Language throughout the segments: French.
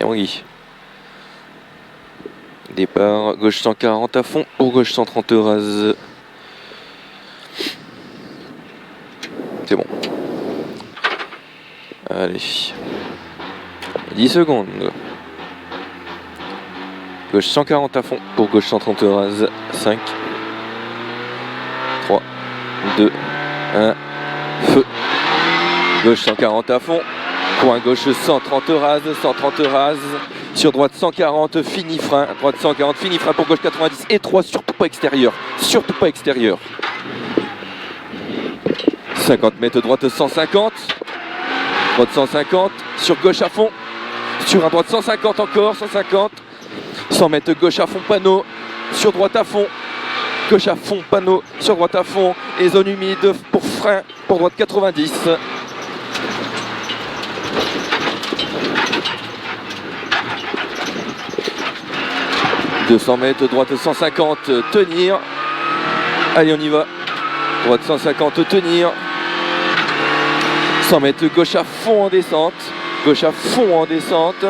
oui. Départ, gauche 140 à fond, pour gauche 130 rase. C'est bon. Allez. 10 secondes. Gauche 140 à fond, pour gauche 130 rase. 5, 3, 2, 1, feu. Gauche 140 à fond, point gauche 130 rase, 130 rase. Sur droite 140, fini frein. Droite 140, fini frein pour gauche 90 et 3, surtout pas extérieur. Surtout pas extérieur. 50 mètres, droite 150. Droite 150, sur gauche à fond. Sur un droite 150 encore, 150. 100 mètres, gauche à fond, panneau. Sur droite à fond. Gauche à fond, panneau. Sur droite à fond. Et zone humide pour frein, pour droite 90. « 200 mètres, droite 150, tenir. Allez, on y va. Droite 150, tenir. 100 mètres, gauche à fond en descente. Gauche à fond en descente.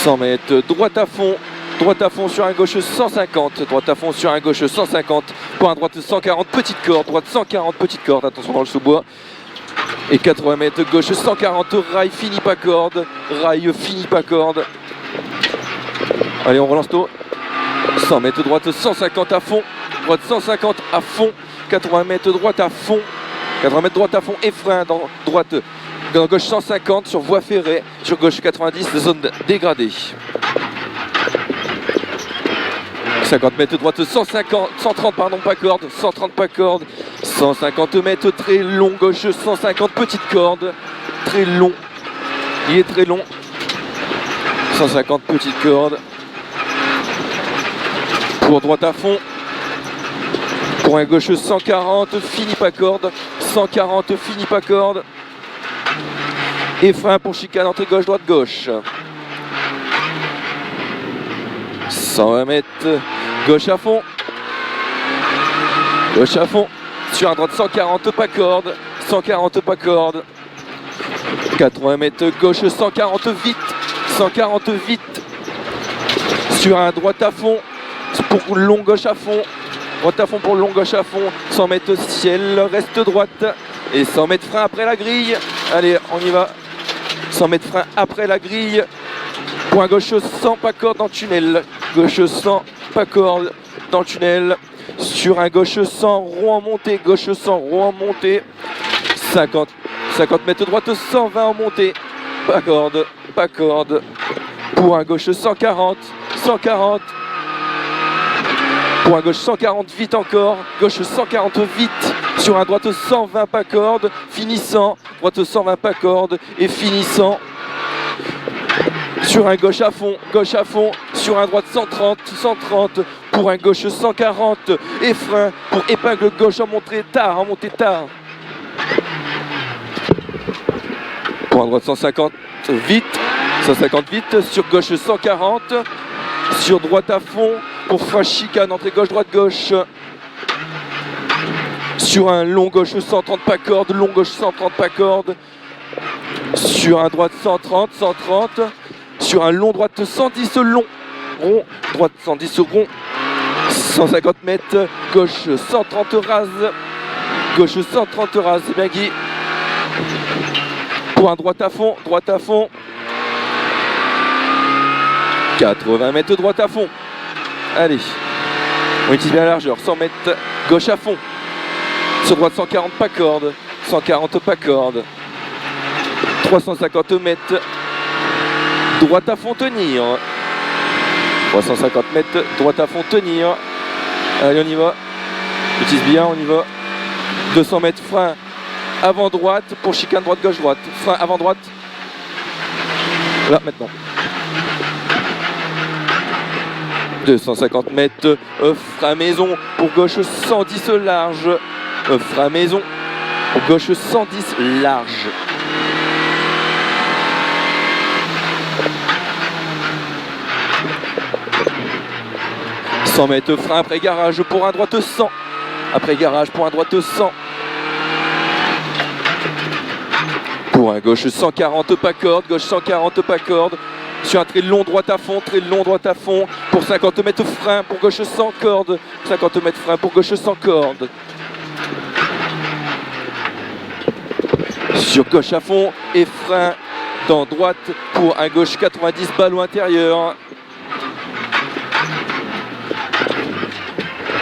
100 mètres, droite à fond. Droite à fond sur un gauche 150. Droite à fond sur un gauche 150. Point droite 140, petite corde. Droite 140, petite corde. Attention dans le sous-bois. Et 80 mètres, gauche 140, rail, fini pas corde. Rail, fini pas corde. Allez, on relance tôt. 100 mètres droite 150 à fond. Droite 150 à fond. 80 mètres droite à fond. 80 mètres droite à fond et frein dans droite. Dans gauche 150 sur voie ferrée. Sur gauche 90, zone dégradée. 50 mètres droite 150, 130 pardon, pas corde. 130 pas corde. 150 mètres très long. Gauche 150, petite corde. Très long. Il est très long. 150 petite corde. Pour droite à fond. Pour un gauche 140, fini pas corde. 140, fini pas corde. Et frein pour chicane, entrée gauche, droite, gauche. 120 mètres, gauche à fond. Gauche à fond. Sur un droite 140, pas corde. 140, pas corde. 80 mètres, gauche 140, vite. 140, vite. Sur un droite à fond. Pour long gauche à fond. Droite à fond pour long gauche à fond. 100 mètres ciel, reste droite. Et 100 mètres frein après la grille. Allez, on y va. 100 mètres frein après la grille. Point gauche 100, pas corde dans le tunnel. Gauche 100, pas corde dans le tunnel. Sur un gauche 100, rond en montée. Gauche 100, rond en montée. 50 mètres droite 120 en montée. Pas corde, pas corde. Pour un gauche 140, 140. Pour un gauche 140, vite encore. Gauche 140, vite. Sur un droite 120, pas corde. Finissant. Droite 120, pas corde. Et finissant. Sur un gauche à fond. Gauche à fond. Sur un droite 130, 130. Pour un gauche 140. Et frein. Pour épingle gauche en montée tard. En montée tard. Pour un droite 150, vite. 150, vite. Sur gauche 140. Sur droite à fond. Pour frein chicane, entrée gauche, droite, gauche. Sur un long gauche 130, pas corde. Long gauche 130, pas corde. Sur un droite 130, 130. Sur un long droite 110, long. Rond. Droite 110, rond. 150 mètres. Gauche 130 rase. Gauche 130 rase. C'est bien Guy. Pour un droite à fond. Droite à fond. 80 mètres droite à fond. Allez, on utilise bien la largeur, 100 mètres, gauche à fond. Sur droite 140, pas corde. 140, pas corde. 350 mètres, droite à fond, tenir. 350 mètres, droite à fond, tenir. Allez, on y va. On utilise bien, on y va. 200 mètres, frein avant droite pour chicane droite, gauche, droite. Frein avant droite. Là, maintenant. 250 mètres, frein maison pour gauche 110 large. Frein maison pour gauche 110 large. « 100 mètres frein après garage pour un droite 100. Après garage pour un droite 100. Pour un gauche 140 pas corde, gauche 140 pas corde. Sur un très long droite à fond, très long droite à fond. Pour 50 mètres frein, pour gauche sans corde. 50 mètres frein pour gauche sans corde. Sur gauche à fond et frein dans droite pour un gauche 90 ballon intérieur.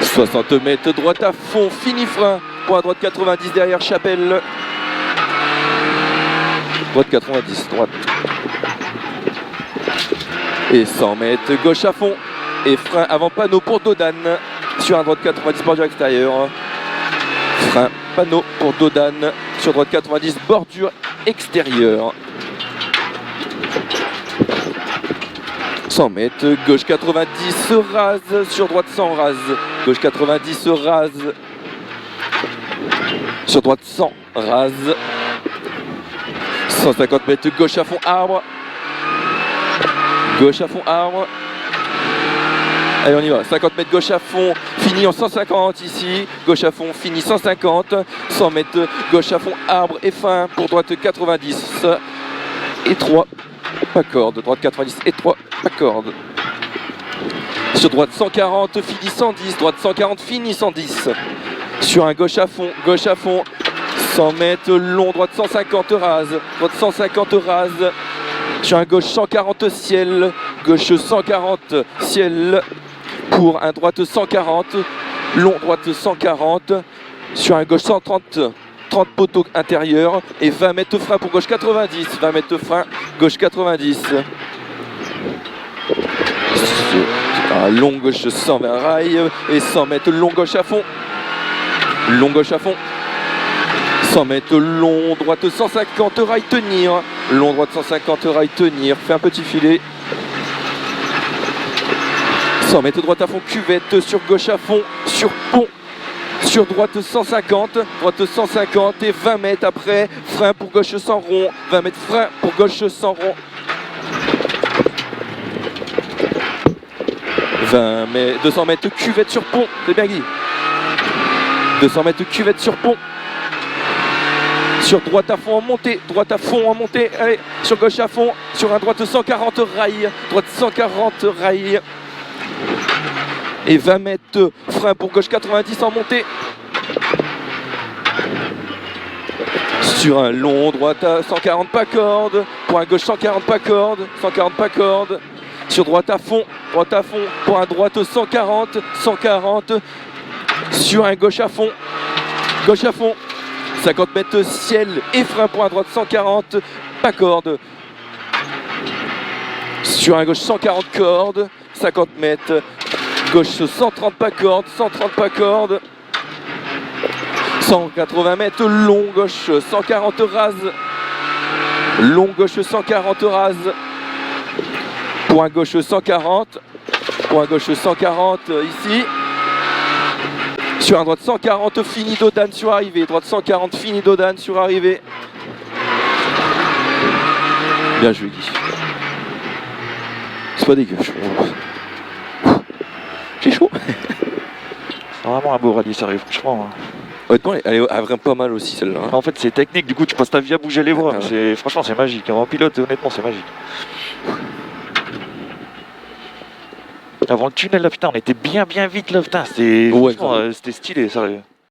60 mètres droite à fond, fini frein pour un droite 90 derrière Chapelle. Droite 90, droite. Et 100 mètres gauche à fond et frein avant panneau pour Dodane sur un droite 90 bordure extérieure. Frein panneau pour Dodane sur droite 90 bordure extérieure. 100 mètres gauche 90 rase sur droite 100 rase. Gauche 90 rase sur droite 100 rase. 150 mètres gauche à fond arbre. Gauche à fond arbre. Allez on y va, 50 mètres gauche à fond, fini en 150 ici. Gauche à fond, fini 150. 100 mètres gauche à fond arbre et fin pour droite 90 et 3 pas corde. Droite 90 et 3 pas corde. Sur droite 140, fini 110. Droite 140, fini 110. Sur un gauche à fond, 100 mètres long, droite 150 rase. Droite 150 rase. Sur un gauche 140 ciel, gauche 140 ciel pour un droite 140, long droite 140, sur un gauche 130, 30 poteaux intérieur et 20 mètres frein pour gauche 90, 20 mètres frein, gauche 90. Un long gauche 120 rail et 100 mètres long gauche à fond, long gauche à fond. 100 mètres long, droite 150 rail tenir. Long droite 150 rail tenir. Fait un petit filet. 100 mètres droite à fond cuvette sur gauche à fond, sur pont. Sur droite 150, droite 150 et 20 mètres après. Frein pour gauche sans rond. 20 mètres frein pour gauche sans rond. 200 mètres cuvette sur pont. C'est bien Guy. 200 mètres cuvette sur pont. Sur droite à fond en montée, droite à fond en montée, allez, sur gauche à fond, sur un droite 140 rail, droite 140 rail. Et 20 mètres frein pour gauche 90 en montée. Sur un long droite à 140 pas corde, pour un gauche 140 pas corde, 140 pas corde. Sur droite à fond, pour un droite 140, 140. Sur un gauche à fond. 50 mètres ciel et frein pour un droite 140, pas corde. Sur un gauche 140 corde, 50 mètres, gauche 130 pas corde, 130 pas corde. 180 mètres long gauche 140 rase. Long gauche 140 rase. Pour un gauche 140. Pour un gauche 140 ici. Sur un droite 140, fini Dodane sur arrivée. Droite 140, fini Dodane sur arrivée. Bien joué Guy. C'est pas dégueu. J'ai chaud. Vraiment un beau rallye, sérieux, franchement. Honnêtement, elle est vraiment pas mal aussi celle-là. En fait, c'est technique, du coup, tu passes ta vie à bouger les bras. Franchement, c'est magique. En pilote, honnêtement, c'est magique. Avant le tunnel, là, putain, on était bien vite là, putain. C'était stylé, sérieux.